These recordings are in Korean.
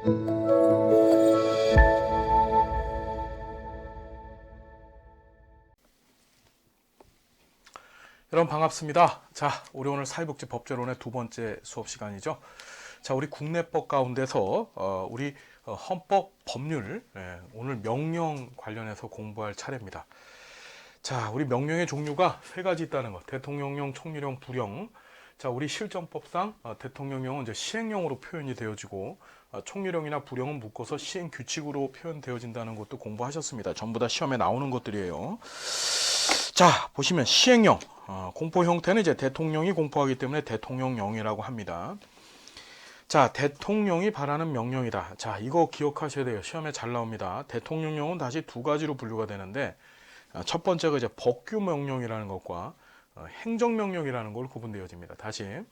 여러분 반갑습니다. 자, 우리 오늘 사회복지 법제론의 두 번째 수업 시간이죠. 자, 우리 국내법 가운데서 우리 헌법 법률, 오늘 명령 관련해서 공부할 차례입니다. 자, 우리 명령의 종류가 세 가지 있다는 것. 대통령령, 총리령, 부령. 자, 우리 실정법상 대통령령은 이제 시행령으로 표현이 되어지고 총리령이나 부령은 묶어서 시행 규칙으로 표현되어진다는 것도 공부하셨습니다. 전부 다 시험에 나오는 것들이에요. 자, 보시면 시행령, 공포 형태는 이제 대통령이 공포하기 때문에 대통령령이라고 합니다. 자, 대통령이 발하는 명령이다. 자, 이거 기억하셔야 돼요. 시험에 잘 나옵니다. 대통령령은 다시 두 가지로 분류가 되는데, 첫 번째가 이제 법규명령이라는 것과 행정명령이라는 걸 구분되어집니다. 다시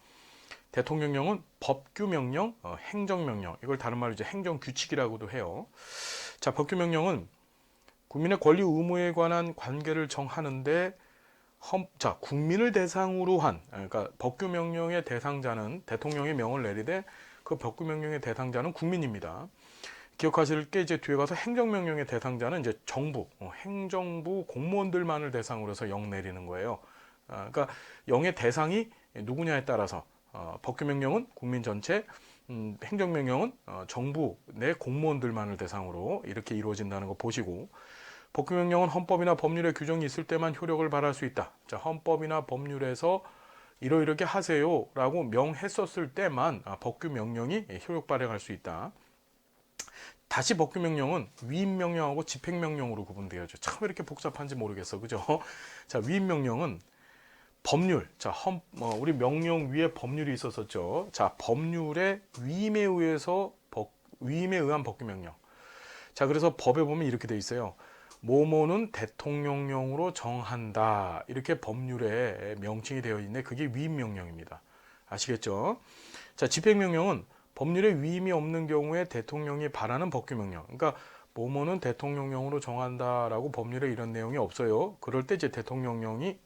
대통령령은 법규명령, 행정명령, 이걸 다른 말로 이제 행정규칙이라고도 해요. 자, 법규명령은 국민의 권리 의무에 관한 관계를 정하는데 자, 국민을 대상으로 한, 그러니까 법규명령의 대상자는 대통령이 명을 내리되 그 법규명령의 대상자는 국민입니다. 기억하실 게 이제 뒤에 가서 행정명령의 대상자는 이제 정부, 행정부 공무원들만을 대상으로 해서 영 내리는 거예요. 그러니까 영의 대상이 누구냐에 따라서 법규명령은 국민 전체, 행정명령은 정부 내 공무원들만을 대상으로 이렇게 이루어진다는 거 보시고, 법규명령은 헌법이나 법률에 규정이 있을 때만 효력을 발할 수 있다. 자, 헌법이나 법률에서 이러이렇게 하세요 라고 명했었을 때만 법규명령이 효력 발행할 수 있다. 다시 법규명령은 위임명령하고 집행명령으로 구분되어져. 참 이렇게 복잡한지 모르겠어, 그죠? 자, 위임명령은 법률, 자, 우리 명령 위에 법률이 있었었죠. 자, 법률의 위임에 의한 법규명령. 자, 그래서 법에 보면 이렇게 돼 있어요. 뭐뭐는 대통령령으로 정한다. 이렇게 법률에 명칭이 되어 있는데 그게 위임명령입니다. 아시겠죠? 자, 집행명령은 법률에 위임이 없는 경우에 대통령이 발하는 법규명령. 그러니까 뭐뭐는 대통령령으로 정한다라고 법률에 이런 내용이 없어요. 그럴 때 이제 대통령이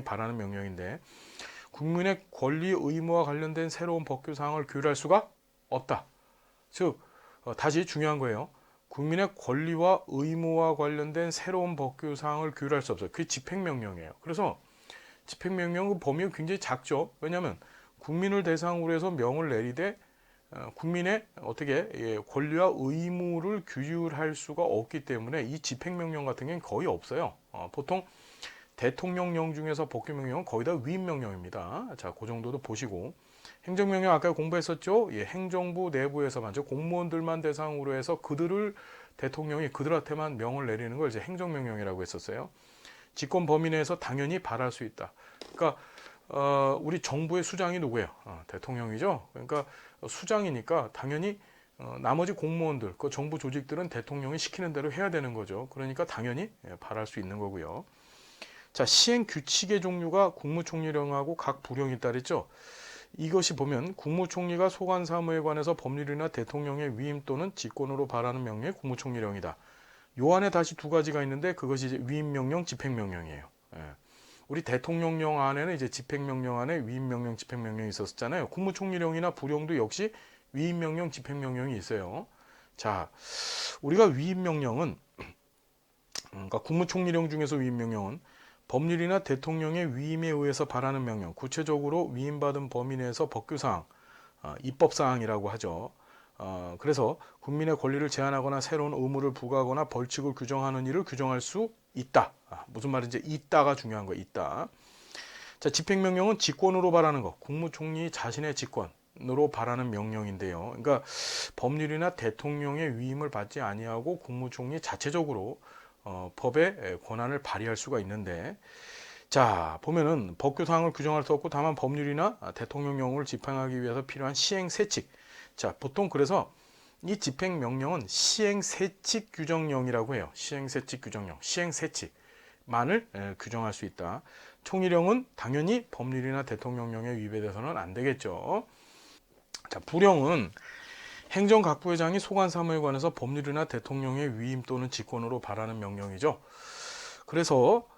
발하는 명령인데 국민의 권리 의무와 관련된 새로운 법규 사항을 규율할 수가 없다. 즉 다시 중요한 거예요. 국민의 권리와 의무와 관련된 새로운 법규 사항을 규율할 수 없어요. 그게 집행명령이에요. 그래서 집행명령 범위가 굉장히 작죠. 왜냐하면 국민을 대상으로 해서 명을 내리되 국민의 권리와 의무를 규율할 수가 없기 때문에 이 집행명령 같은 경우는 거의 없어요. 보통 대통령령 중에서 법규명령은 거의 다 위임명령입니다. 자, 그 정도도 보시고, 행정명령 아까 공부했었죠. 예, 행정부 내부에서만, 즉 공무원들만 대상으로 해서 대통령이 그들한테만 명을 내리는 걸 이제 행정명령이라고 했었어요. 집권 범위 내에서 당연히 발할 수 있다. 그러니까 우리 정부의 수장이 누구예요? 대통령이죠. 그러니까 수장이니까 당연히 나머지 공무원들, 그 정부 조직들은 대통령이 시키는 대로 해야 되는 거죠. 그러니까 당연히 발할 수 있는 거고요. 자, 시행 규칙의 종류가 국무총리령하고 각 부령이 따르죠. 이것이 보면 국무총리가 소관 사무에 관해서 법률이나 대통령의 위임 또는 직권으로 발하는 명령이 국무총리령이다. 요 안에 다시 두 가지가 있는데 그것이 이제 위임명령, 집행명령이에요. 우리 대통령령 안에는 이제 집행명령 안에 위임명령, 집행명령이 있었잖아요. 국무총리령이나 부령도 역시 위임명령, 집행명령이 있어요. 자, 우리가 위임명령은, 그러니까 국무총리령 중에서 위임명령은 법률이나 대통령의 위임에 의해서 발하는 명령, 구체적으로 위임받은 범위 내에서 법규사항, 입법사항이라고 하죠. 그래서 국민의 권리를 제한하거나 새로운 의무를 부과하거나 벌칙을 규정하는 일을 규정할 수 있다. 무슨 말인지 있다가 중요한 거예요. 있다. 자, 집행명령은 직권으로 발하는 것, 국무총리 자신의 직권으로 발하는 명령인데요. 그러니까 법률이나 대통령의 위임을 받지 아니하고 국무총리 자체적으로 법의 권한을 발휘할 수가 있는데, 자, 보면은 법규사항을 규정할 수 없고 다만 법률이나 대통령령을 집행하기 위해서 필요한 시행세칙. 자, 보통 그래서 이 집행명령은 시행세칙 규정령이라고 해요. 시행세칙 규정령, 시행세칙만을 규정할 수 있다. 총리령은 당연히 법률이나 대통령령에 위배돼서는 안 되겠죠. 자, 부령은 행정각부회장이 소관 사무에 관해서 법률이나 대통령의 위임 또는 직권으로 발하는 명령이죠. 그래서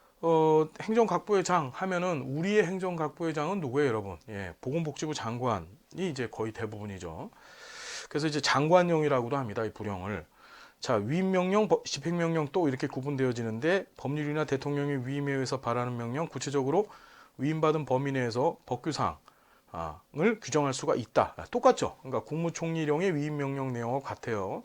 행정각부회장 하면은 우리의 행정각부회장은 누구예요, 여러분? 예, 보건복지부 장관이 이제 거의 대부분이죠. 그래서 이제 장관령이라고도 합니다. 이 부령을. 자, 위임명령, 집행명령 또 이렇게 구분되어지는데 법률이나 대통령의 위임에 의해서 발하는 명령, 구체적으로 위임받은 범위 내에서 법규사항을 규정할 수가 있다. 똑같죠? 그러니까 국무총리령의 위임명령 내용과 같아요.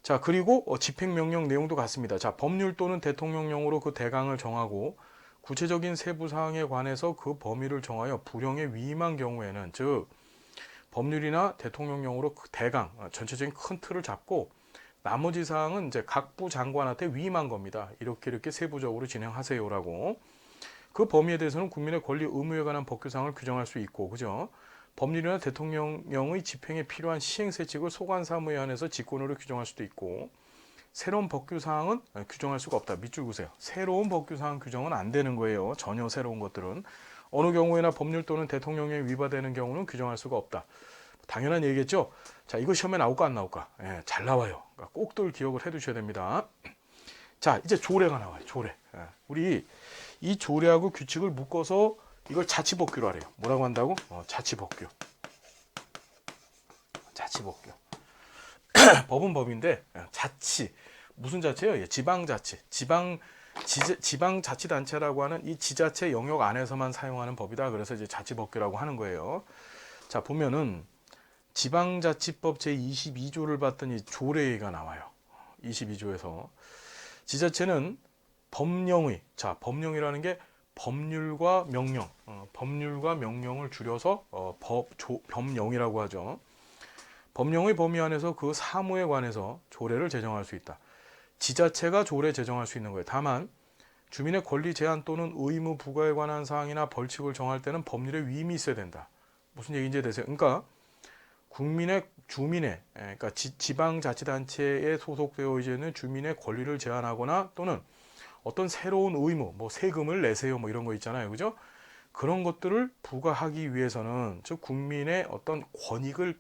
자, 그리고 집행명령 내용도 같습니다. 자, 법률 또는 대통령령으로 그 대강을 정하고 구체적인 세부 사항에 관해서 그 범위를 정하여 부령에 위임한 경우에는, 즉 법률이나 대통령령으로 그 대강, 전체적인 큰 틀을 잡고 나머지 사항은 이제 각부 장관한테 위임한 겁니다. 이렇게 세부적으로 진행하세요라고. 그 범위에 대해서는 국민의 권리 의무에 관한 법규사항을 규정할 수 있고, 그죠? 법률이나 대통령령의 집행에 필요한 시행세칙을 소관사무에 한해서 직권으로 규정할 수도 있고, 새로운 법규사항은 규정할 수가 없다. 밑줄 그으세요. 새로운 법규사항 규정은 안 되는 거예요. 전혀 새로운 것들은. 어느 경우에나 법률 또는 대통령령에 위반되는 경우는 규정할 수가 없다. 당연한 얘기겠죠. 자, 이거 시험에 나올까 안 나올까? 예, 잘 나와요. 그러니까 꼭들 기억을 해두셔야 됩니다. 자, 이제 조례가 나와요. 조례. 예, 우리 이 조례하고 규칙을 묶어서 이걸 자치법규로 하래요. 뭐라고 한다고? 자치법규. 자치법규. 법은 법인데 자치. 무슨 자체예요? 예, 지방자치. 지방자치단체라고 하는 이 지자체 영역 안에서만 사용하는 법이다. 그래서 이제 자치법규라고 하는 거예요. 자, 보면은 지방자치법 제22조를 봤더니 조례가 나와요. 22조에서 지자체는 법령의, 자, 법령이라는 게 법률과 명령, 법률과 명령을 줄여서 법령이라고 하죠. 법령의 범위 안에서 그 사무에 관해서 조례를 제정할 수 있다. 지자체가 조례 제정할 수 있는 거예요. 다만 주민의 권리 제한 또는 의무 부과에 관한 사항이나 벌칙을 정할 때는 법률에 위임이 있어야 된다. 무슨 얘기인지 되세요? 그러니까 주민의, 그러니까 지방자치단체에 소속되어 있는 주민의 권리를 제한하거나 또는 어떤 새로운 의무, 뭐 세금을 내세요, 뭐 이런 거 있잖아요, 그죠? 그런 것들을 부과하기 위해서는, 즉 국민의 어떤 권익을,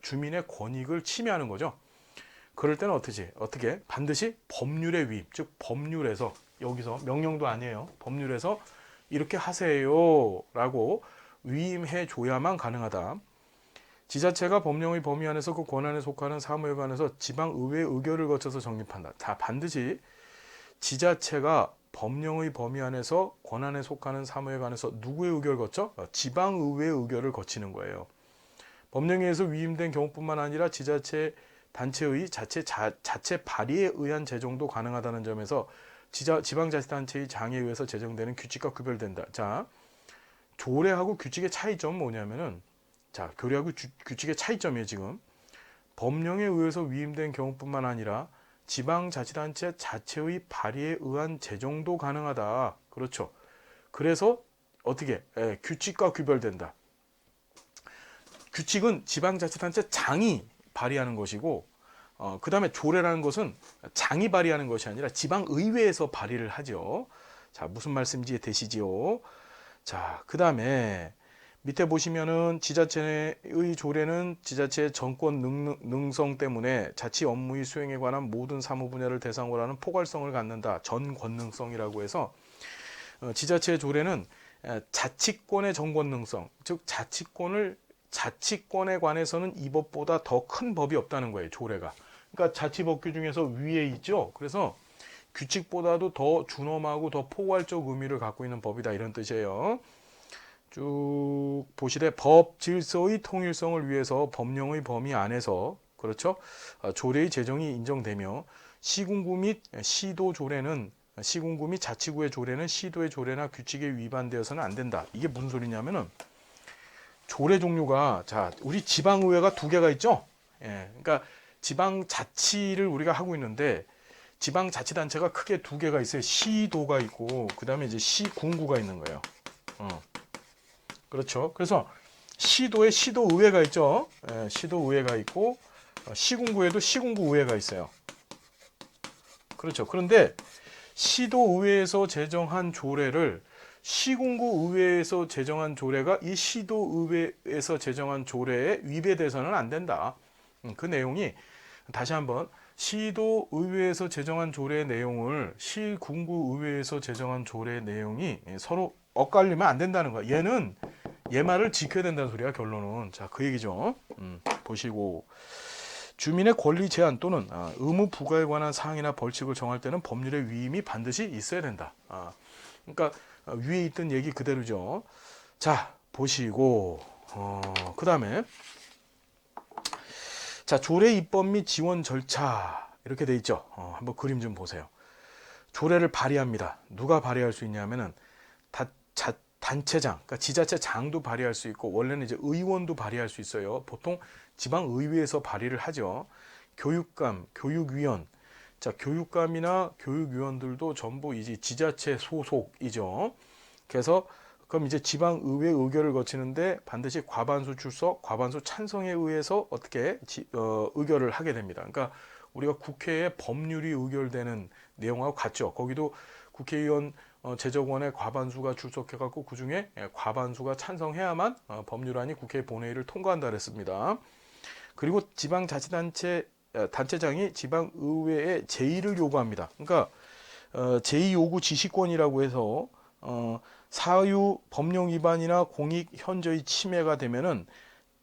주민의 권익을 침해하는 거죠. 그럴 때는 어떻게 반드시 법률의 위임, 즉 법률에서, 여기서 명령도 아니에요, 법률에서 이렇게 하세요라고 위임해 줘야만 가능하다. 지자체가 법령의 범위 안에서 그 권한에 속하는 사무에 관해서 지방의회 의결을 거쳐서 정립한다. 다 반드시 지자체가 법령의 범위 안에서 권한에 속하는 사무에 관해서 누구의 의결을 거쳐? 지방의회 의결을 거치는 거예요. 법령에 의해서 위임된 경우뿐만 아니라 지자체 단체의 자체 발의에 의한 제정도 가능하다는 점에서 지방자치단체의 장에 의해서 제정되는 규칙과 구별된다. 자, 조례하고 규칙의 차이점은 뭐냐면은, 자, 교례하고 규칙의 차이점이에요. 지금 법령에 의해서 위임된 경우뿐만 아니라 지방자치단체 자체의 발의에 의한 제정도 가능하다. 그렇죠. 그래서 규칙과 구별된다. 규칙은 지방자치단체 장이 발의하는 것이고, 그 다음에 조례라는 것은 장이 발의하는 것이 아니라 지방의회에서 발의를 하죠. 자, 무슨 말씀인지 되시지요? 자, 그 다음에 밑에 보시면은 지자체의 조례는 지자체의 정권 능성 때문에 자치 업무의 수행에 관한 모든 사무 분야를 대상으로 하는 포괄성을 갖는다. 전권능성이라고 해서 지자체의 조례는 자치권의 전권능성, 즉 자치권에 관해서는 이 법보다 더 큰 법이 없다는 거예요. 조례가. 그러니까 자치법규 중에서 위에 있죠. 그래서 규칙보다도 더 준엄하고 더 포괄적 의미를 갖고 있는 법이다. 이런 뜻이에요. 쭉 보시되 법 질서의 통일성을 위해서 법령의 범위 안에서, 그렇죠, 조례의 제정이 인정되며 시군구 및 시도 조례는, 시군구 및 자치구의 조례는 시도의 조례나 규칙에 위반되어서는 안 된다. 이게 무슨 소리냐면은, 조례 종류가, 자, 우리 지방의회가 2개가 있죠. 예, 그러니까 지방자치를 우리가 하고 있는데 지방자치단체가 크게 2개가 있어요. 시도가 있고 그 다음에 이제 시군구가 있는 거예요. 그렇죠. 그래서 시도에 시도의회가 있죠. 예, 시도의회가 있고 시군구에도 시군구의회가 있어요. 그렇죠. 그런데 시도의회에서 제정한 조례를 시군구 의회에서 제정한 조례가 이 시도의회에서 제정한 조례에 위배돼서는 안 된다. 그 내용이, 다시 한번, 시도의회에서 제정한 조례의 내용을 시군구 의회에서 제정한 조례의 내용이 서로 엇갈리면 안 된다는 거야. 얘는 얘 말을 지켜야 된다는 소리야, 결론은. 자, 그 얘기죠. 보시고. 주민의 권리 제한 또는 의무 부과에 관한 사항이나 벌칙을 정할 때는 법률의 위임이 반드시 있어야 된다. 그러니까 위에 있던 얘기 그대로죠. 자, 보시고 그 다음에 자, 조례 입법 및 지원 절차 이렇게 돼 있죠. 한번 그림 좀 보세요. 조례를 발의합니다. 누가 발의할 수 있냐면은 단체장, 그러니까 지자체장도 발의할 수 있고 원래는 이제 의원도 발의할 수 있어요. 보통 지방의회에서 발의를 하죠. 교육감, 교육위원. 자, 교육감이나 교육위원들도 전부 이제 지자체 소속이죠. 그래서 그럼 이제 지방의회 의결을 거치는데 반드시 과반수 출석, 과반수 찬성에 의해서 어떻게 의결을 하게 됩니다. 그러니까 우리가 국회에 법률이 의결되는 내용하고 같죠. 거기도 국회의원 제적원의 과반수가 출석해갖고 그 중에 과반수가 찬성해야만 법률안이 국회 본회의를 통과한다 그랬습니다. 그리고 단체장이 지방의회에 제의를 요구합니다. 그러니까 제의 요구 지시권이라고 해서 사유 법령 위반이나 공익 현저히 침해가 되면은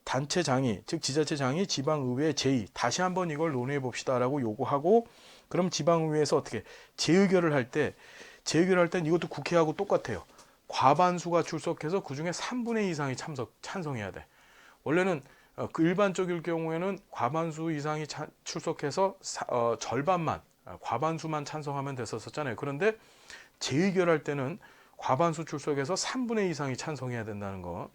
단체장이 즉 지자체장이 지방의회에 제의 다시 한번 이걸 논의해 봅시다라고 요구하고 그럼 지방의회에서 어떻게 재의결을 할 때 이것도 국회하고 똑같아요. 과반수가 출석해서 그 중에 3분의 2 이상이 찬성해야 돼. 원래는 그 일반적일 경우에는 과반수 이상이 출석해서 절반만 과반수만 찬성하면 됐었잖아요. 그런데 재의결할 때는 과반수 출석해서 3분의 2 이상이 찬성해야 된다는 거.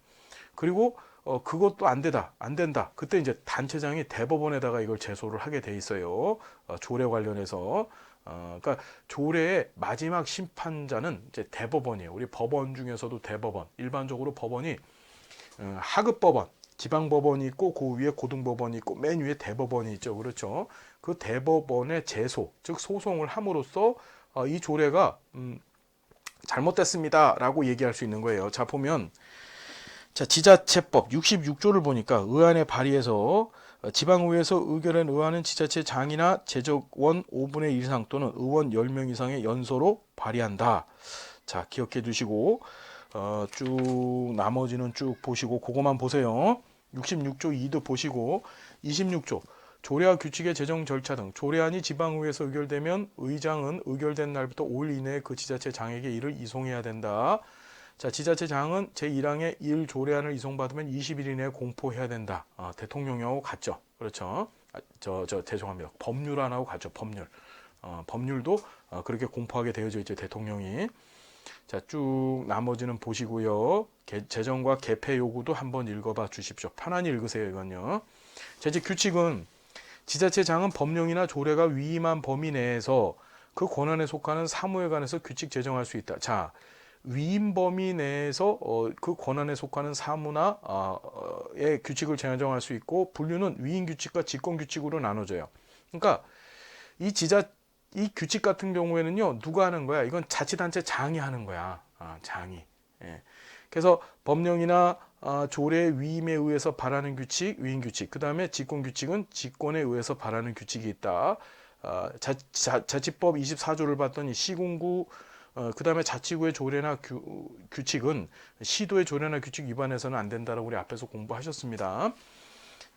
그리고 그것도 안 된다. 그때 이제 단체장이 대법원에다가 이걸 제소를 하게 돼 있어요. 조례 관련해서. 그러니까 조례의 마지막 심판자는 이제 대법원이에요. 우리 법원 중에서도 대법원. 일반적으로 법원이 하급 법원, 지방 법원이 있고 그 위에 고등법원이 있고 맨 위에 대법원이 있죠. 그렇죠. 그 대법원의 제소, 즉 소송을 함으로써 이 조례가 잘못됐습니다라고 얘기할 수 있는 거예요. 자, 보면 자, 지자체법 66조를 보니까 의안에 발의해서 지방의회에서 의결한 의안은 지자체장이나 제적원 5분의 1 이상 또는 의원 10명 이상의 연소로 발의한다. 자, 기억해 두시고 쭉 나머지는 쭉 보시고 그거만 보세요. 66조 2도 보시고 26조 조례와 규칙의 제정 절차 등 조례안이 지방의회에서 의결되면 의장은 의결된 날부터 5일 이내에 그 지자체장에게 이를 이송해야 된다. 자, 지자체장은 제1항의 1 조례안을 이송받으면 20일 이내에 공포해야 된다. 대통령령하고 같죠. 그렇죠. 죄송합니다. 법률안하고 같죠. 법률도 그렇게 공포하게 되어져 있죠. 대통령이. 자, 쭉 나머지는 보시고요. 제정과 개폐 요구도 한번 읽어봐 주십시오. 편안히 읽으세요. 이건요. 자, 이제 규칙은 지자체장은 법령이나 조례가 위임한 범위 내에서 그 권한에 속하는 사무에 관해서 규칙 제정할 수 있다. 자, 위임 범위 내에서 그 권한에 속하는 사무나 의 규칙을 제정할 수 있고 분류는 위임 규칙과 직권 규칙으로 나눠져요. 그러니까 이 규칙 같은 경우에는요, 누가 하는 거야? 이건 자치단체 장이 하는 거야. 장이. 예. 그래서 법령이나 조례 위임에 의해서 발하는 규칙, 위임 규칙. 그 다음에 직권 규칙은 직권에 의해서 발하는 규칙이 있다. 자치법 24조를 봤더니 시군구 그 다음에 자치구의 조례나 규칙은 시도의 조례나 규칙 위반해서는 안 된다라고 우리 앞에서 공부하셨습니다.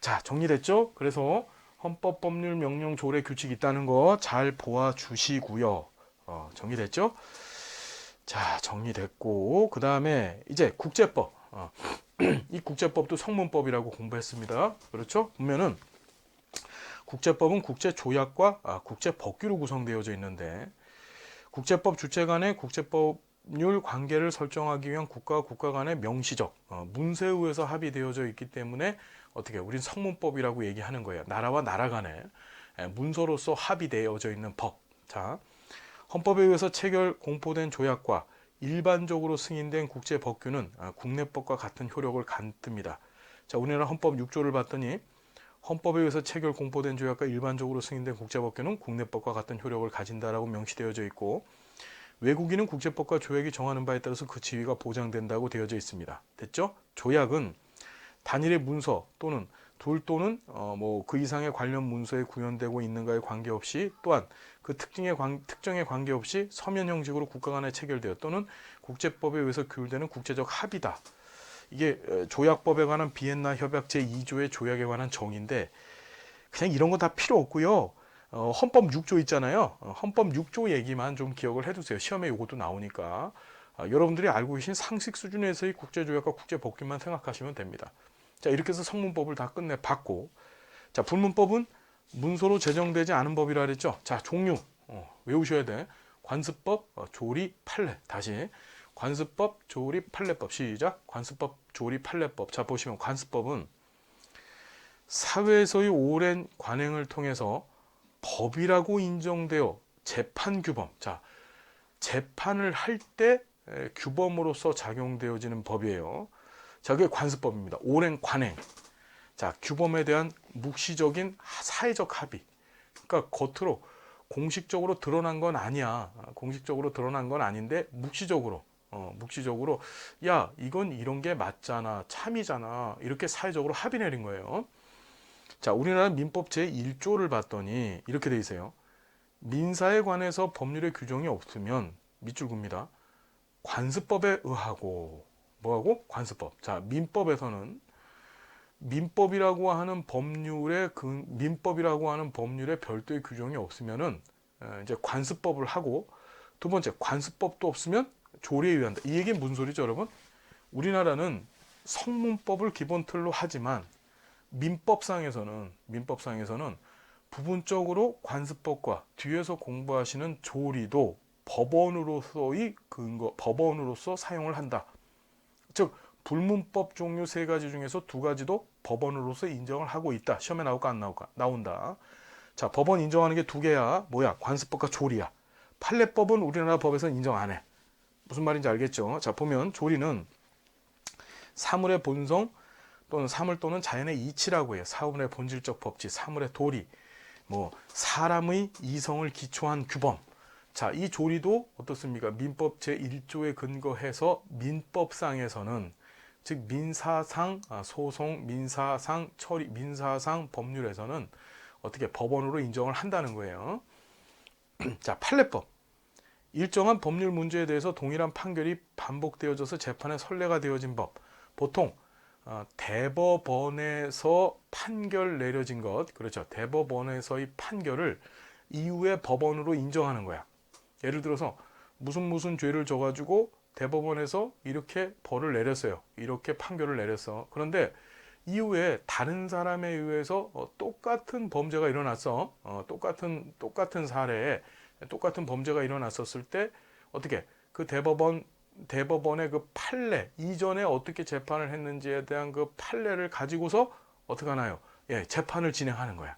자, 정리됐죠? 그래서 헌법, 법률, 명령, 조례, 규칙 있다는 거 잘 보아 주시고요. 정리됐죠? 자, 정리됐고 그 다음에 이제 국제법. 이 국제법도 성문법이라고 공부했습니다. 그렇죠? 보면은 국제법은 국제조약과 국제법규로 구성되어져 있는데 국제법 주체 간의 국제법률 관계를 설정하기 위한 국가와 국가 간의 명시적 문서에 의해서 합의되어져 있기 때문에 어떻게 우린 성문법이라고 얘기하는 거예요. 나라와 나라 간에 문서로서 합의되어져 있는 법. 자, 헌법에 의해서 체결 공포된 조약과 일반적으로 승인된 국제법규는 국내법과 같은 효력을 갖습니다. 자, 우리나라 헌법 6조를 봤더니 헌법에 의해서 체결 공포된 조약과 일반적으로 승인된 국제법규는 국내법과 같은 효력을 가진다라고 명시되어져 있고 외국인은 국제법과 조약이 정하는 바에 따라서 그 지위가 보장된다고 되어져 있습니다. 됐죠? 조약은 단일의 문서 또는 둘 또는 그 이상의 관련 문서에 구현되고 있는가에 관계없이 또한 그 특정에 관계없이 서면 형식으로 국가 간에 체결되어 또는 국제법에 의해서 규율되는 국제적 합의다. 이게 조약법에 관한 비엔나 협약 제2조의 조약에 관한 정의인데 그냥 이런 거 다 필요 없고요. 헌법 6조 있잖아요. 헌법 6조 얘기만 좀 기억을 해두세요. 시험에 이것도 나오니까. 여러분들이 알고 계신 상식 수준에서의 국제조약과 국제법규만 생각하시면 됩니다. 자, 이렇게 해서 성문법을 다 끝내봤고, 자, 불문법은 문서로 제정되지 않은 법이라 그랬죠. 자, 종류 외우셔야 돼. 관습법, 조리, 판례. 다시 관습법, 조리, 판례법. 시작. 관습법, 조리, 판례법. 자, 보시면 관습법은 사회에서의 오랜 관행을 통해서 법이라고 인정되어 재판 규범. 자, 재판을 할 때 규범으로서 작용되어지는 법이에요. 자, 그게 관습법입니다. 오랜 관행. 자, 규범에 대한 묵시적인 사회적 합의. 그러니까 겉으로 공식적으로 드러난 건 아니야. 공식적으로 드러난 건 아닌데 묵시적으로 야, 이건 이런 게 맞잖아. 참이잖아. 이렇게 사회적으로 합의 내린 거예요. 자, 우리나라 민법 제1조를 봤더니 이렇게 돼 있어요. 민사에 관해서 법률의 규정이 없으면 밑줄 긋습니다. 관습법에 의하고 뭐하고? 관습법. 자, 민법에서는 민법이라고 하는 법률의 별도의 규정이 없으면은 이제 관습법을 하고, 두 번째 관습법도 없으면 조리에 의한다. 이 얘기는 무슨 소리죠, 여러분? 우리나라는 성문법을 기본 틀로 하지만 민법상에서는 부분적으로 관습법과 뒤에서 공부하시는 조리도 법원으로서 사용을 한다. 즉 불문법 종류 3가지 중에서 2가지도 법원으로서 인정을 하고 있다. 시험에 나올까 안 나올까? 나온다. 자, 법원 인정하는 게 2개야. 뭐야? 관습법과 조리야. 판례법은 우리나라 법에서는 인정 안 해. 무슨 말인지 알겠죠? 자, 보면 조리는 사물의 본성 또는 사물 또는 자연의 이치라고 해요. 사물의 본질적 법칙, 사물의 도리, 사람의 이성을 기초한 규범. 자, 이 조리도 어떻습니까? 민법 제1조에 근거해서 민법상에서는, 즉 민사상 소송, 민사상 처리, 민사상 법률에서는 어떻게 법원으로 인정을 한다는 거예요. 자, 판례법. 일정한 법률 문제에 대해서 동일한 판결이 반복되어져서 재판의 선례가 되어진 법. 보통 대법원에서 판결 내려진 것, 그렇죠. 대법원에서의 판결을 이후에 법원으로 인정하는 거야. 예를 들어서 무슨 죄를 져가지고 대법원에서 이렇게 벌을 내렸어요. 이렇게 판결을 내렸어. 그런데 이후에 다른 사람에 의해서 똑같은 범죄가 일어났어. 똑같은 사례에 똑같은 범죄가 일어났었을 때 어떻게 그 대법원의 그 판례, 이전에 어떻게 재판을 했는지에 대한 그 판례를 가지고서 어떻게 하나요? 예, 재판을 진행하는 거야.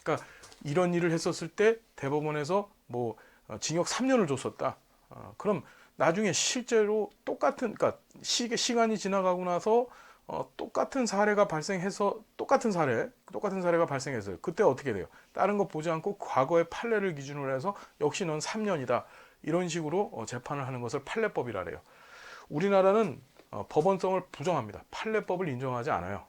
그러니까 이런 일을 했었을 때 대법원에서 징역 3년을 줬었다. 그럼 나중에 실제로 그러니까 시간이 지나가고 나서 똑같은 사례가 발생해서 똑같은 사례가 발생했어요. 그때 어떻게 돼요? 다른 거 보지 않고 과거의 판례를 기준으로 해서 역시 넌 3년이다. 이런 식으로 재판을 하는 것을 판례법이라 해요. 우리나라는 법원성을 부정합니다. 판례법을 인정하지 않아요.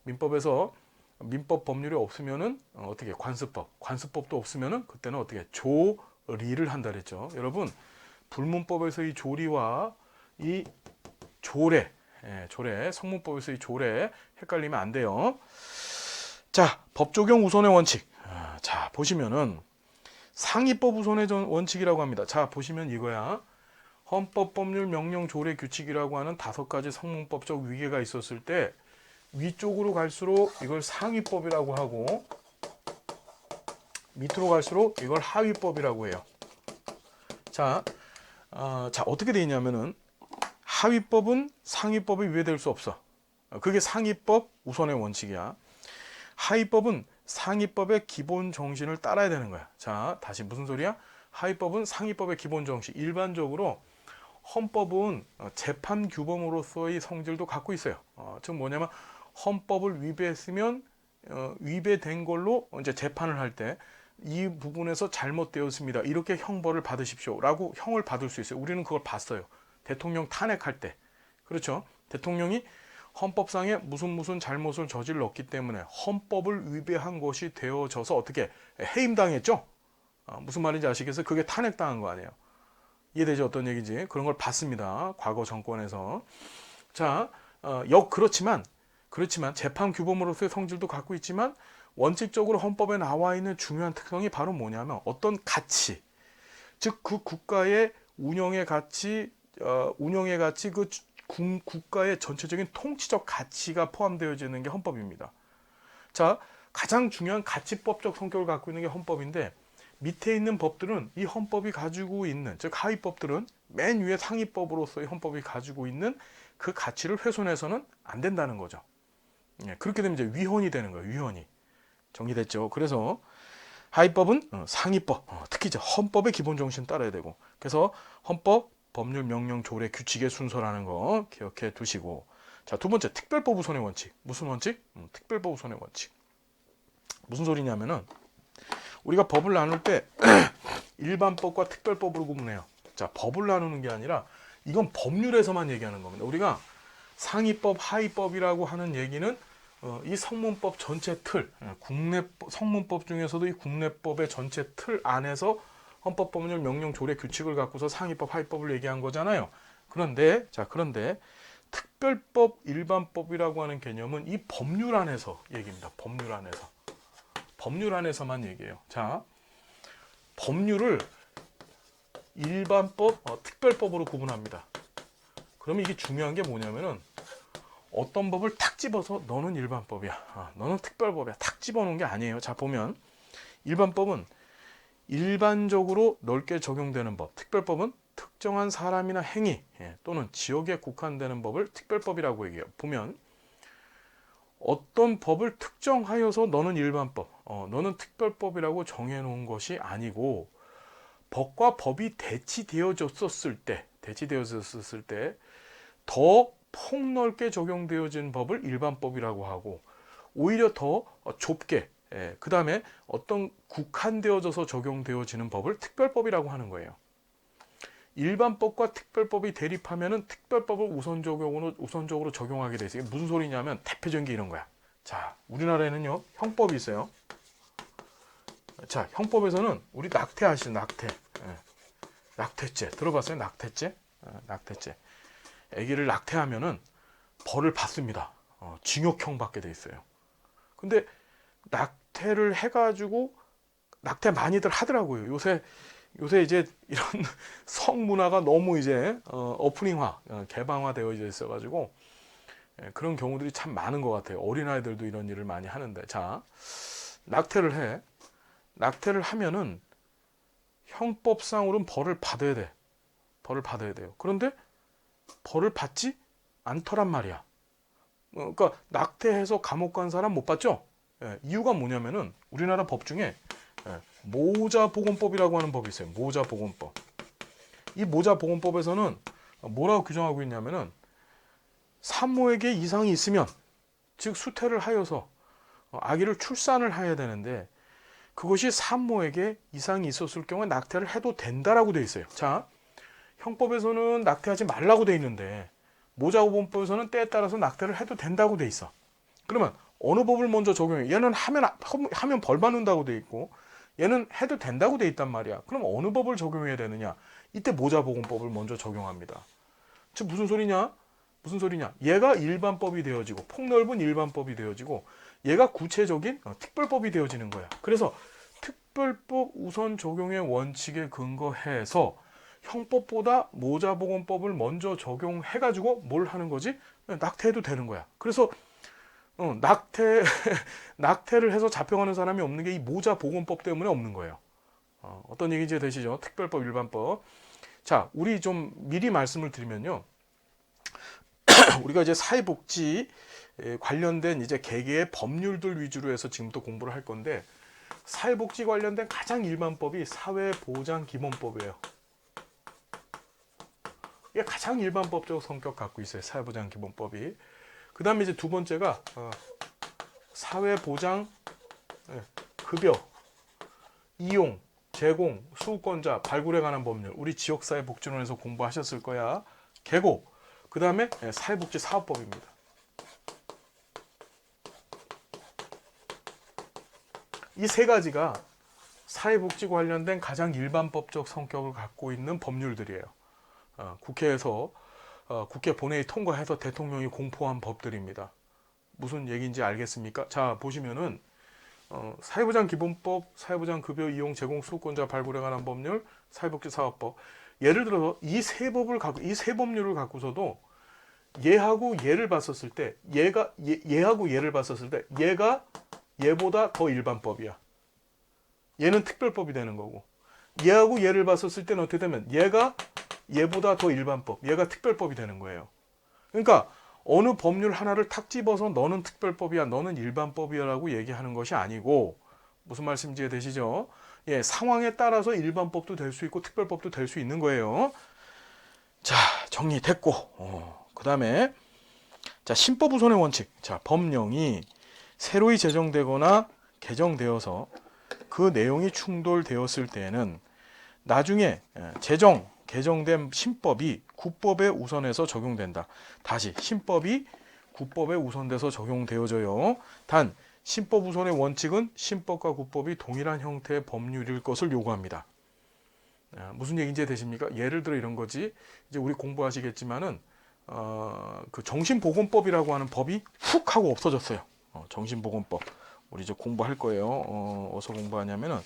민법에서 민법 법률이 없으면은 어떻게 관습법도 없으면은 그때는 어떻게 조리를 한다 그랬죠. 여러분, 불문법에서 이 조리와 이 조례, 성문법에서 이 조례 헷갈리면 안 돼요. 자, 법 적용 우선의 원칙. 자, 보시면은 상위법 우선의 원칙이라고 합니다. 자, 보시면 이거야. 헌법, 법률, 명령, 조례, 규칙이라고 하는 5가지 성문법적 위계가 있었을 때 위쪽으로 갈수록 이걸 상위법이라고 하고 밑으로 갈수록 이걸 하위법이라고 해요. 자, 어떻게 되어 있냐면은 하위법은 상위법에 위배될 수 없어. 그게 상위법 우선의 원칙이야. 하위법은 상위법의 기본 정신을 따라야 되는 거야. 자, 다시 무슨 소리야? 하위법은 상위법의 기본 정신. 일반적으로 헌법은 재판 규범으로서의 성질도 갖고 있어요. 즉 뭐냐면 헌법을 위배했으면 위배된 걸로 이제 재판을 할 때 이 부분에서 잘못되었습니다. 이렇게 형벌을 받으십시오라고 형을 받을 수 있어요. 우리는 그걸 봤어요. 대통령 탄핵할 때. 그렇죠? 대통령이 헌법상에 무슨 잘못을 저질렀기 때문에 헌법을 위배한 것이 되어져서 어떻게 해임당했죠? 무슨 말인지 아시겠어요? 그게 탄핵당한 거 아니에요. 이해되죠? 어떤 얘기인지. 그런 걸 봤습니다. 과거 정권에서. 자, 그렇지만 재판 규범으로서의 성질도 갖고 있지만 원칙적으로 헌법에 나와 있는 중요한 특성이 바로 뭐냐면 어떤 가치, 즉 그 국가의 운영의 가치, 그 국가의 전체적인 통치적 가치가 포함되어지는 게 헌법입니다. 자, 가장 중요한 가치법적 성격을 갖고 있는 게 헌법인데 밑에 있는 법들은 이 헌법이 가지고 있는, 즉 하위법들은 맨 위에 상위법으로서의 헌법이 가지고 있는 그 가치를 훼손해서는 안 된다는 거죠. 예, 그렇게 되면 이제 위헌이 되는 거예요. 위헌이. 정리됐죠? 그래서 하위법은 상위법, 특히 이제 헌법의 기본 정신 따라야 되고, 그래서 헌법, 법률, 명령, 조례, 규칙의 순서라는 거 기억해 두시고, 자, 두 번째 특별법 우선의 원칙. 무슨 원칙? 특별법 우선의 원칙. 무슨 소리냐면은 우리가 법을 나눌 때 일반법과 특별법으로 구분해요. 자, 법을 나누는 게 아니라 이건 법률에서만 얘기하는 겁니다. 우리가 상위법, 하위법이라고 하는 얘기는 이 성문법 전체 틀, 국내 성문법 중에서도 이 국내법의 전체 틀 안에서 헌법, 법률, 명령, 조례, 규칙을 갖고서 상위법, 하위법을 얘기한 거잖아요. 그런데 특별법, 일반법이라고 하는 개념은 이 법률 안에서 얘기입니다. 법률 안에서만 얘기해요. 자, 법률을 일반법, 특별법으로 구분합니다. 그러면 이게 중요한 게 뭐냐면은 어떤 법을 탁 집어서 너는 일반법이야, 너는 특별법이야, 탁 집어놓은 게 아니에요. 자, 보면 일반법은 일반적으로 넓게 적용되는 법, 특별법은 특정한 사람이나 행위 또는 지역에 국한되는 법을 특별법이라고 얘기해요. 보면 어떤 법을 특정하여서 너는 일반법, 너는 특별법이라고 정해놓은 것이 아니고 법과 법이 대치되어졌을 때 더 폭넓게 적용되어진 법을 일반법이라고 하고, 오히려 더 좁게, 그 다음에 어떤 국한되어져서 적용되어지는 법을 특별법이라고 하는 거예요. 일반법과 특별법이 대립하면은 특별법을 우선적으로 적용하게 돼 있어요. 무슨 소리냐면 대표적인 게 이런 거야. 자, 우리나라에는요 형법이 있어요. 자, 형법에서는 우리 낙태 아시죠? 낙태죄 들어봤어요? 낙태죄. 아기를 낙태하면은 벌을 받습니다. 징역형 받게 돼 있어요. 근데 낙태를 해가지고 낙태 많이들 하더라고요. 요새 이제 이런 성문화가 너무 이제 개방화되어 있어가지고 그런 경우들이 참 많은 것 같아요. 어린아이들도 이런 일을 많이 하는데, 자, 낙태를 하면은 형법상으로는 벌을 받아야 돼요. 그런데 벌을 받지 않더란 말이야. 그러니까 낙태해서 감옥 간 사람 못 받죠? 이유가 뭐냐면은 우리나라 법 중에 모자보건법이라고 하는 법이 있어요. 모자보건법. 이 모자보건법에서는 뭐라고 규정하고 있냐면은 산모에게 이상이 있으면, 즉 수태를 하여서 아기를 출산을 해야 되는데 그것이 산모에게 이상이 있었을 경우에 낙태를 해도 된다라고 돼 있어요. 자, 형법에서는 낙태하지 말라고 돼 있는데 모자보건법에서는 때에 따라서 낙태를 해도 된다고 돼 있어. 그러면 어느 법을 먼저 적용해? 얘는 하면 벌 받는다고 돼 있고 얘는 해도 된다고 돼 있단 말이야. 그럼 어느 법을 적용해야 되느냐? 이때 모자보건법을 먼저 적용합니다. 즉 무슨 소리냐? 얘가 일반법이 되어지고 폭넓은 일반법이 되어지고 얘가 구체적인 특별법이 되어지는 거야. 그래서 특별법 우선 적용의 원칙에 근거해서 형법보다 모자보건법을 먼저 적용해가지고 뭘 하는 거지? 낙태해도 되는 거야. 그래서 낙태를 해서 잡혀가는 사람이 없는 게 이 모자보건법 때문에 없는 거예요. 어떤 얘기인지 되시죠? 특별법, 일반법. 자, 우리 좀 미리 말씀을 드리면요. 우리가 이제 사회복지 관련된 이제 개개의 법률들 위주로 해서 지금부터 공부를 할 건데, 사회복지 관련된 가장 일반법이 사회보장기본법이에요. 이게 가장 일반법적 성격 갖고 있어요. 사회보장기본법이. 그 다음에 이제 두 번째가 사회보장 급여, 이용, 제공, 수급권자, 발굴에 관한 법률. 우리 지역사회복지론에서 공부하셨을 거야. 계고. 그 다음에 사회복지사업법입니다. 이 세 가지가 사회복지 관련된 가장 일반법적 성격을 갖고 있는 법률들이에요. 국회에서 국회 본회의 통과해서 대통령이 공포한 법들입니다. 무슨 얘기인지 알겠습니까? 자, 보시면은 사회보장 기본법, 사회보장 급여 이용 제공 수급권자 발굴에 관한 법률, 사회복지사업법. 예를 들어서 이 세 법률을 갖고서도 얘하고 얘를 봤었을 때 얘하고 얘를 봤었을 때 얘가 얘보다 더 일반법이야. 얘는 특별법이 되는 거고, 얘하고 얘를 봤었을 때는 어떻게 되면 얘가 얘보다 더 일반법, 얘가 특별법이 되는 거예요. 그러니까 어느 법률 하나를 탁 집어서 너는 특별법이야, 너는 일반법이야 라고 얘기하는 것이 아니고, 무슨 말씀인지 되시죠? 예, 상황에 따라서 일반법도 될 수 있고 특별법도 될 수 있는 거예요. 자, 정리됐고, 그 다음에 자, 신법 우선의 원칙. 자, 법령이 새로이 제정되거나 개정되어서 그 내용이 충돌되었을 때에는 나중에 개정된 신법이 구법에 우선해서 적용된다. 다시 신법이 구법에 우선돼서 적용되어져요. 단 신법 우선의 원칙은 신법과 구법이 동일한 형태의 법률일 것을 요구합니다. 무슨 얘기인지 되십니까? 예를 들어 이런 거지. 이제 우리 공부하시겠지만은 그 정신보건법이라고 하는 법이 훅 하고 없어졌어요. 정신보건법. 우리 이제 공부할 거예요. 어디서 공부하냐면은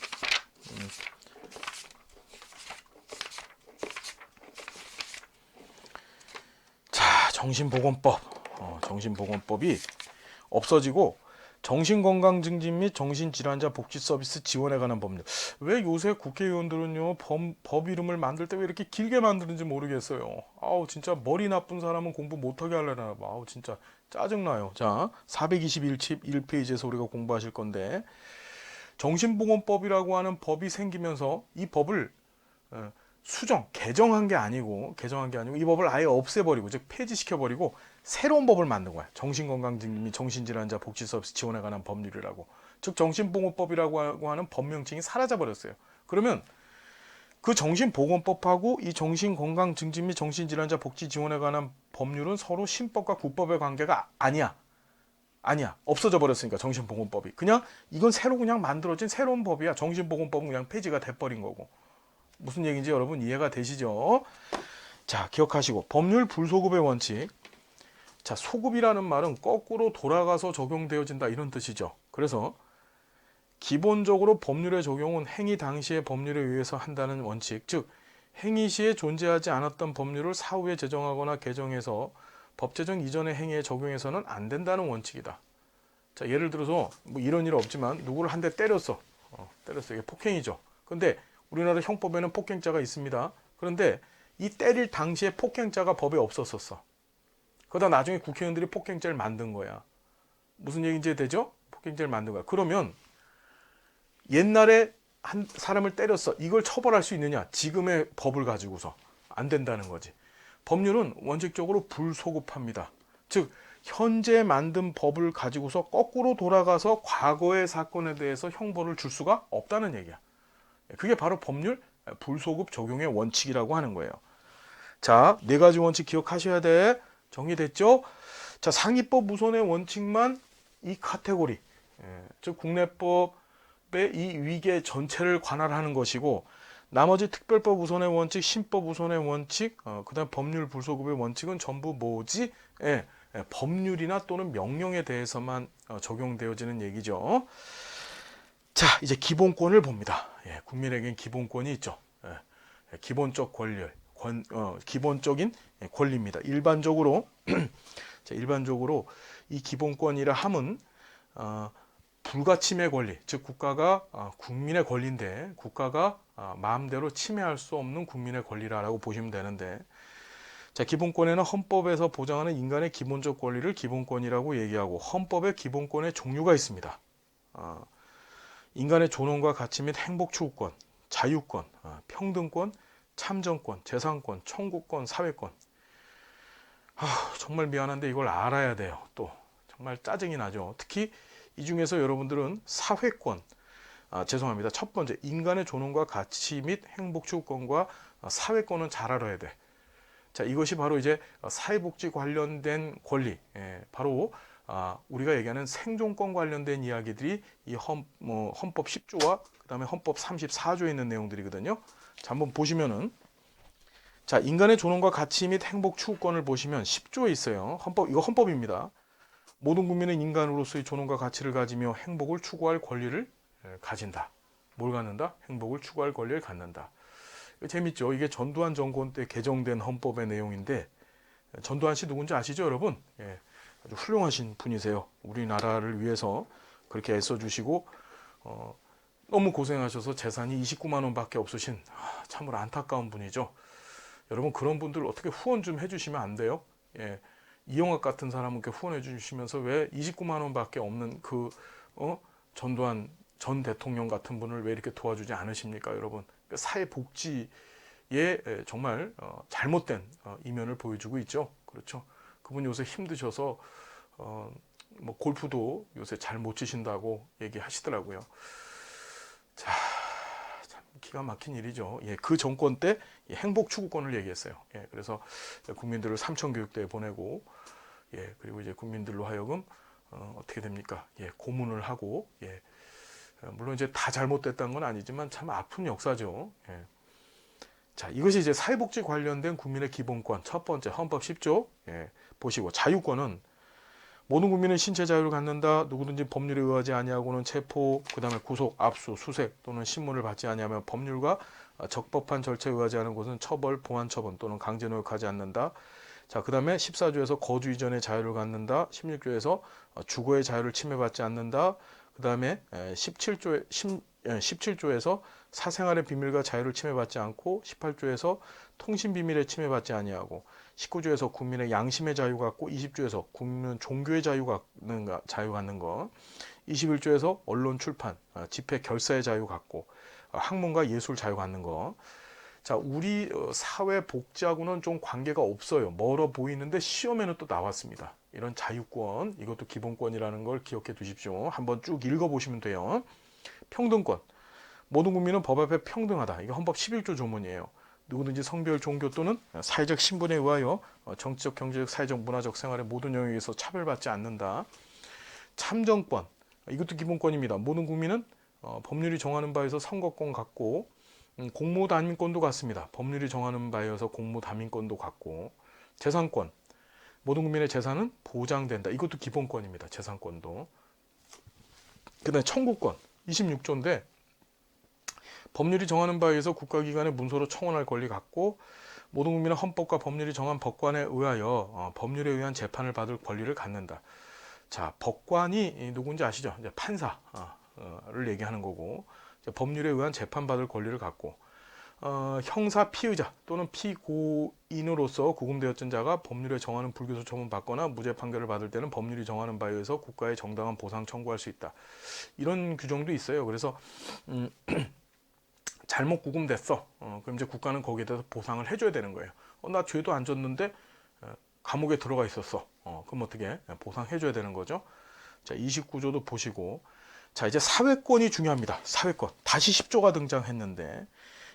정신보건법이 없어지고 정신건강증진 및 정신질환자 복지 서비스 지원에 관한 법률. 왜 요새 국회의원들은요 법 이름을 만들 때 왜 이렇게 길게 만드는지 모르겠어요. 아우 진짜 머리 나쁜 사람은 공부 못하게 하려나 봐. 아우 진짜 짜증나요. 자, 421페이지에서 우리가 공부하실 건데, 정신보건법이라고 하는 법이 생기면서 이 법을 개정한 게 아니고 이 법을 아예 없애버리고, 즉 폐지시켜버리고 새로운 법을 만든 거야. 정신건강증진 및 정신질환자 복지 서비스 지원에 관한 법률이라고. 즉 정신보건법이라고 하는 법명칭이 사라져버렸어요. 그러면 그 정신보건법하고 이 정신건강증진 및 정신질환자 복지 지원에 관한 법률은 서로 신법과 구법의 관계가 아니야. 없어져 버렸으니까 정신보건법이. 그냥 이건 새로 그냥 만들어진 새로운 법이야. 정신보건법은 그냥 폐지가 돼버린 거고. 무슨 얘기인지 여러분 이해가 되시죠? 자, 기억하시고 법률 불소급의 원칙. 자, 소급이라는 말은 거꾸로 돌아가서 적용되어진다 이런 뜻이죠. 그래서 기본적으로 법률의 적용은 행위 당시의 법률에 의해서 한다는 원칙, 즉 행위 시에 존재하지 않았던 법률을 사후에 제정하거나 개정해서 법 제정 이전의 행위에 적용해서는 안 된다는 원칙이다. 자, 예를 들어서 뭐 이런 일 없지만 누구를 한 대 때렸어. 이게 폭행이죠. 근데 우리나라 형법에는 폭행자가 있습니다. 그런데 이 때릴 당시에 폭행자가 법에 없었었어. 그러다 나중에 국회의원들이 폭행죄를 만든 거야. 무슨 얘기인지 되죠? 폭행죄를 만든 거야. 그러면 옛날에 한 사람을 때렸어. 이걸 처벌할 수 있느냐? 지금의 법을 가지고서 안 된다는 거지. 법률은 원칙적으로 불소급합니다. 즉 현재 만든 법을 가지고서 거꾸로 돌아가서 과거의 사건에 대해서 형벌을 줄 수가 없다는 얘기야. 그게 바로 법률 불소급 적용의 원칙이라고 하는 거예요. 자, 4가지 원칙 기억하셔야 돼. 정리됐죠? 자, 상위법 우선의 원칙만 이 카테고리, 즉 국내법의 이 위계 전체를 관할하는 것이고, 나머지 특별법 우선의 원칙, 신법 우선의 원칙, 그다음 법률 불소급의 원칙은 전부 뭐지? 법률이나 또는 명령에 대해서만 적용되어지는 얘기죠. 자, 이제 기본권을 봅니다. 국민에겐 기본권이 있죠. 기본적 권리, 기본적인 권리입니다. 일반적으로 이 기본권이라 함은 불가침의 권리, 즉 국가가 국민의 권리인데 국가가 마음대로 침해할 수 없는 국민의 권리라고 보시면 되는데, 자, 기본권에는 헌법에서 보장하는 인간의 기본적 권리를 기본권이라고 얘기하고, 헌법에 기본권의 종류가 있습니다. 인간의 존엄과 가치 및 행복 추구권, 자유권, 평등권, 참정권, 재산권, 청구권, 사회권. 정말 미안한데 이걸 알아야 돼요. 또 정말 짜증이 나죠. 특히 이 중에서 여러분들은 사회권, 죄송합니다. 첫 번째, 인간의 존엄과 가치 및 행복 추구권과 사회권은 잘 알아야 돼. 자, 이것이 바로 이제 사회복지 관련된 권리, 바로 우리가 얘기하는 생존권 관련된 이야기들이 이 헌법 10조와 그 다음에 헌법 34조에 있는 내용들이거든요. 자, 한번 보시면은, 자, 인간의 존엄과 가치 및 행복 추구권을 보시면 10조에 있어요. 헌법, 이거 헌법입니다. 모든 국민은 인간으로서의 존엄과 가치를 가지며 행복을 추구할 권리를 가진다. 뭘 갖는다? 행복을 추구할 권리를 갖는다. 이거 재밌죠? 이게 전두환 정권 때 개정된 헌법의 내용인데, 전두환 씨 누군지 아시죠, 여러분? 예, 아주 훌륭하신 분이세요. 우리나라를 위해서 그렇게 애써주시고 너무 고생하셔서 재산이 29만 원밖에 없으신 참으로 안타까운 분이죠. 여러분, 그런 분들 어떻게 후원 좀 해주시면 안 돼요? 예, 이영학 같은 사람께 후원해 주시면서 왜 29만 원밖에 없는 그 전두환 전 대통령 같은 분을 왜 이렇게 도와주지 않으십니까, 여러분? 그러니까 사회복지에 정말 잘못된 이면을 보여주고 있죠. 그렇죠? 그분 요새 힘드셔서 뭐 골프도 요새 잘 못 치신다고 얘기하시더라고요. 자, 참 기가 막힌 일이죠. 예, 그 정권 때 행복 추구권을 얘기했어요. 예, 그래서 국민들을 삼천교육대에 보내고, 예, 그리고 이제 국민들로 하여금 어떻게 됩니까? 예, 고문을 하고, 예, 물론 이제 다 잘못됐다는 건 아니지만 참 아픈 역사죠. 예. 자, 이것이 이제 사회복지 관련된 국민의 기본권 첫 번째 헌법 10조 예, 보시고, 자유권은 모든 국민은 신체 자유를 갖는다. 누구든지 법률에 의하지 아니하고는 체포, 그 다음에 구속, 압수, 수색 또는 신문을 받지 아니하면 법률과 적법한 절차에 의하지 않은 곳은 처벌, 보안 처분 또는 강제노역하지 않는다. 자, 그 다음에 14조에서 거주 이전의 자유를 갖는다. 16조에서 주거의 자유를 침해받지 않는다. 그 다음에 17조에서 사생활의 비밀과 자유를 침해받지 않고, 18조에서 통신 비밀에 침해받지 아니하고, 19조에서 국민의 양심의 자유 갖고, 20조에서 국민은 종교의 자유 갖는 거, 21조에서 언론 출판, 집회 결사의 자유 갖고, 학문과 예술 자유 갖는 거. 자, 우리 사회 복지하고는 좀 관계가 없어요. 멀어 보이는데 시험에는 또 나왔습니다. 이런 자유권, 이것도 기본권이라는 걸 기억해 두십시오. 한번 쭉 읽어보시면 돼요. 평등권. 모든 국민은 법 앞에 평등하다. 이게 헌법 11조 조문이에요. 누구든지 성별, 종교 또는 사회적 신분에 의하여 정치적, 경제적, 사회적, 문화적 생활의 모든 영역에서 차별받지 않는다. 참정권. 이것도 기본권입니다. 모든 국민은 법률이 정하는 바에서 선거권 갖고, 공무 담임권도 갖습니다. 법률이 정하는 바에 의해서 공무 담임권도 갖고. 재산권. 모든 국민의 재산은 보장된다. 이것도 기본권입니다. 재산권도. 그 다음에 청구권. 26조인데 법률이 정하는 바에 의해서 국가기관의 문서로 청원할 권리 갖고, 모든 국민은 헌법과 법률이 정한 법관에 의하여 법률에 의한 재판을 받을 권리를 갖는다. 자, 법관이 누군지 아시죠? 이제 판사를 얘기하는 거고, 법률에 의한 재판받을 권리를 갖고, 형사 피의자 또는 피고인으로서 구금되었던 자가 법률에 정하는 불기소 처분 받거나 무죄 판결을 받을 때는 법률이 정하는 바에 의해서 국가에 정당한 보상 청구할 수 있다. 이런 규정도 있어요. 그래서 잘못 구금됐어. 그럼 이제 국가는 거기에 대해서 보상을 해줘야 되는 거예요. 나 죄도 안 졌는데 감옥에 들어가 있었어. 그럼 어떻게 보상해줘야 되는 거죠. 자, 29조도 보시고, 자, 이제 사회권이 중요합니다. 사회권. 다시 10조가 등장했는데,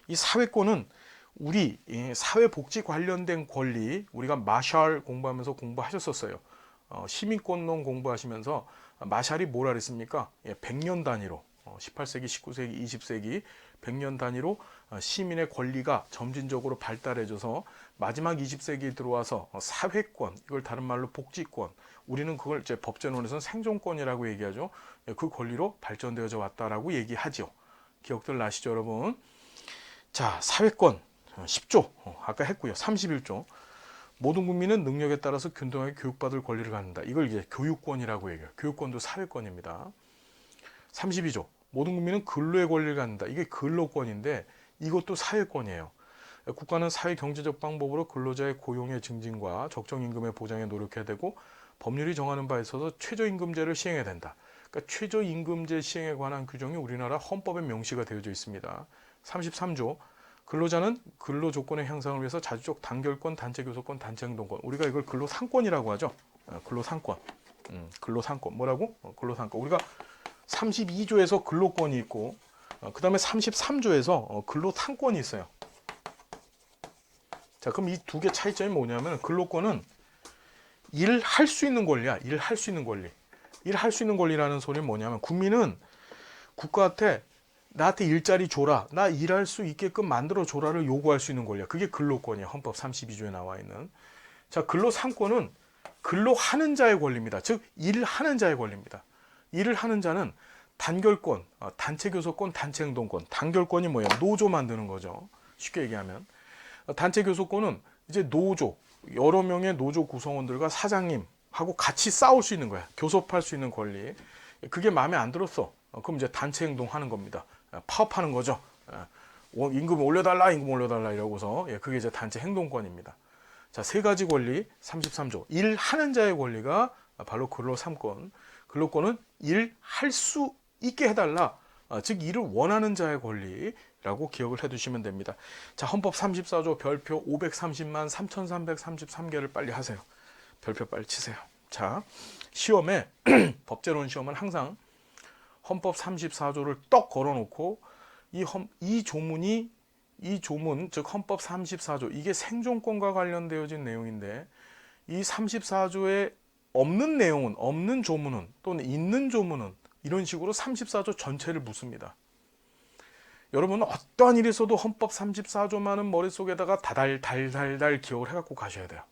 이 사회권은 우리 사회복지 관련된 권리, 우리가 마샬 공부하면서 공부하셨었어요. 시민권론 공부하시면서 마샬이 뭐라 그랬습니까? 100년 단위로 18세기, 19세기, 20세기 100년 단위로 시민의 권리가 점진적으로 발달해져서 마지막 20세기에 들어와서 사회권, 이걸 다른 말로 복지권, 우리는 그걸 이제 법제론에서는 생존권이라고 얘기하죠. 그 권리로 발전되어져 왔다라고 얘기하죠. 기억들 나시죠, 여러분? 자, 사회권 10조 아까 했고요. 31조 모든 국민은 능력에 따라서 균등하게 교육받을 권리를 갖는다. 이걸 이제 교육권이라고 얘기해요. 교육권도 사회권입니다. 32조 모든 국민은 근로의 권리를 갖는다. 이게 근로권인데 이것도 사회권이에요. 국가는 사회 경제적 방법으로 근로자의 고용의 증진과 적정 임금의 보장에 노력해야 되고, 법률이 정하는 바에 있어서 최저임금제를 시행해야 된다. 그러니까 최저임금제 시행에 관한 규정이 우리나라 헌법에 명시가 되어져 있습니다. 33조 근로자는 근로 조건의 향상을 위해서 자주적 단결권, 단체 교섭권, 단체 행동권, 우리가 이걸 근로상권이라고 하죠. 근로상권. 근로상권. 뭐라고? 근로상권. 우리가 32조에서 근로권이 있고, 그 다음에 33조에서 근로상권이 있어요. 자, 그럼 이 두 개 차이점이 뭐냐면, 근로권은 일할 수 있는 권리야. 일할 수 있는 권리. 일할 수 있는 권리라는 소리는 뭐냐면, 국민은 국가한테 나한테 일자리 줘라, 나 일할 수 있게끔 만들어 줘라를 요구할 수 있는 권리야. 그게 근로권이에요. 헌법 32조에 나와 있는. 자, 근로 3권은 근로하는 자의 권리입니다. 즉 일을 하는 자의 권리입니다. 일을 하는 자는 단결권, 단체 교섭권, 단체 행동권. 단결권이 뭐예요? 노조 만드는 거죠. 쉽게 얘기하면. 단체 교섭권은 이제 노조, 여러 명의 노조 구성원들과 사장님하고 같이 싸울 수 있는 거야. 교섭할 수 있는 권리. 그게 마음에 안 들었어. 그럼 이제 단체 행동하는 겁니다. 파업하는 거죠. 임금 올려달라, 임금 올려달라 이러고서. 그게 이제 단체 행동권입니다. 자, 세 가지 권리, 33조. 일하는 자의 권리가 바로 근로 3권. 근로권은 일할 수 있게 해달라. 즉, 일을 원하는 자의 권리라고 기억을 해두시면 됩니다. 자, 헌법 34조 별표 530만 3333개를 빨리 하세요. 별표 빨리 치세요. 자, 시험에, 법제론 시험은 항상 헌법 34조를 떡 걸어놓고 이 조문, 즉 헌법 34조, 이게 생존권과 관련되어진 내용인데 이 34조에 없는 내용은, 없는 조문은, 또는 있는 조문은 이런 식으로 34조 전체를 묻습니다. 여러분은 어떠한 일이 있어도 헌법 34조만은 머릿속에다가 달달 기억을 해갖고 가셔야 돼요.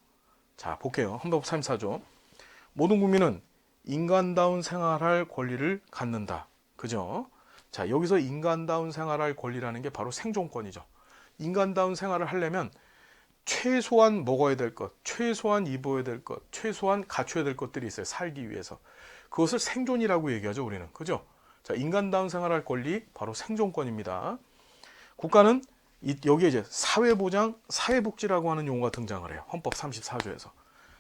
자, 볼게요. 헌법 34조. 모든 국민은 인간다운 생활할 권리를 갖는다. 그죠? 자, 여기서 인간다운 생활할 권리라는 게 바로 생존권이죠. 인간다운 생활을 하려면 최소한 먹어야 될 것, 최소한 입어야 될 것, 최소한 갖춰야 될 것들이 있어요. 살기 위해서. 그것을 생존이라고 얘기하죠, 우리는. 그죠? 자, 인간다운 생활할 권리, 바로 생존권입니다. 국가는 여기에 이제 사회보장, 사회복지라고 하는 용어가 등장을 해요. 헌법 34조에서.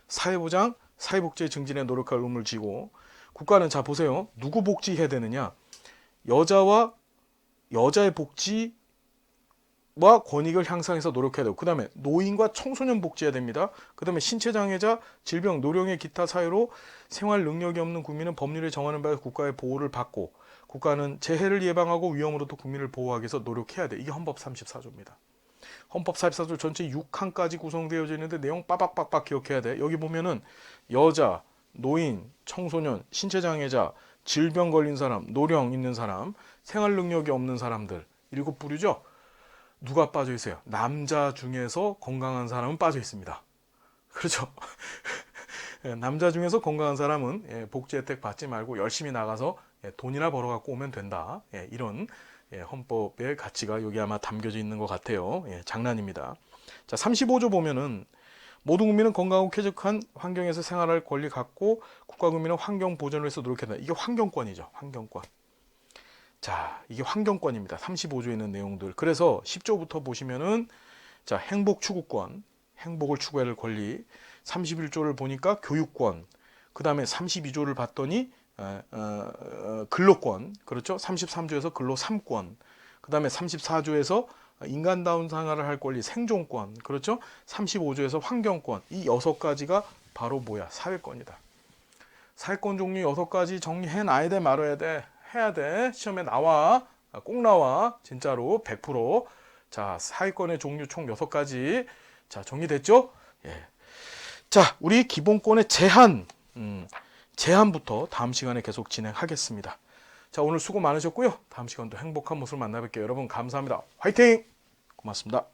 사회보장, 사회복지의 증진에 노력할 의무를 지고, 국가는, 자, 보세요. 누구 복지해야 되느냐? 여자의 복지와 권익을 향상해서 노력해야 되고, 그 다음에 노인과 청소년 복지해야 됩니다. 그 다음에 신체장애자, 질병, 노령의 기타 사유로 생활 능력이 없는 국민은 법률에 정하는 바에 국가의 보호를 받고, 국가는 재해를 예방하고 위험으로부터 국민을 보호하기 위해서 노력해야 돼. 이게 헌법 34조입니다. 헌법 34조 전체 6항까지 구성되어져 있는데 내용 빠박빠박 기억해야 돼. 여기 보면은 여자, 노인, 청소년, 신체장애자, 질병 걸린 사람, 노령 있는 사람, 생활 능력이 없는 사람들, 7부류죠. 누가 빠져 있어요? 남자 중에서 건강한 사람은 빠져 있습니다. 그렇죠? 남자 중에서 건강한 사람은 복지 혜택 받지 말고 열심히 나가서 돈이나 벌어 갖고 오면 된다. 이런 헌법의 가치가 여기 아마 담겨져 있는 것 같아요. 장난입니다. 자, 35조 보면은 모든 국민은 건강하고 쾌적한 환경에서 생활할 권리 갖고 국가 국민은 환경 보전을 위해서 노력한다. 이게 환경권이죠. 환경권. 자, 이게 환경권입니다. 35조에 있는 내용들. 그래서 10조부터 보시면은 자, 행복 추구권, 행복을 추구해야 할 권리. 31조를 보니까 교육권. 그 다음에 32조를 봤더니 근로권. 그렇죠? 33조에서 근로 3권. 그 다음에 34조에서 인간다운 생활을 할 권리, 생존권. 그렇죠? 35조에서 환경권. 이 6가지가 바로 뭐야? 사회권이다. 사회권 종류 6가지 정리해놔야 돼, 말아야 돼. 해야 돼. 시험에 나와. 꼭 나와. 진짜로 100%. 자, 사회권의 종류 총 6가지. 자, 정리됐죠? 예. 자, 우리 기본권의 제한부터 다음 시간에 계속 진행하겠습니다. 자, 오늘 수고 많으셨고요. 다음 시간도 행복한 모습을 만나뵐게요. 여러분 감사합니다. 화이팅! 고맙습니다.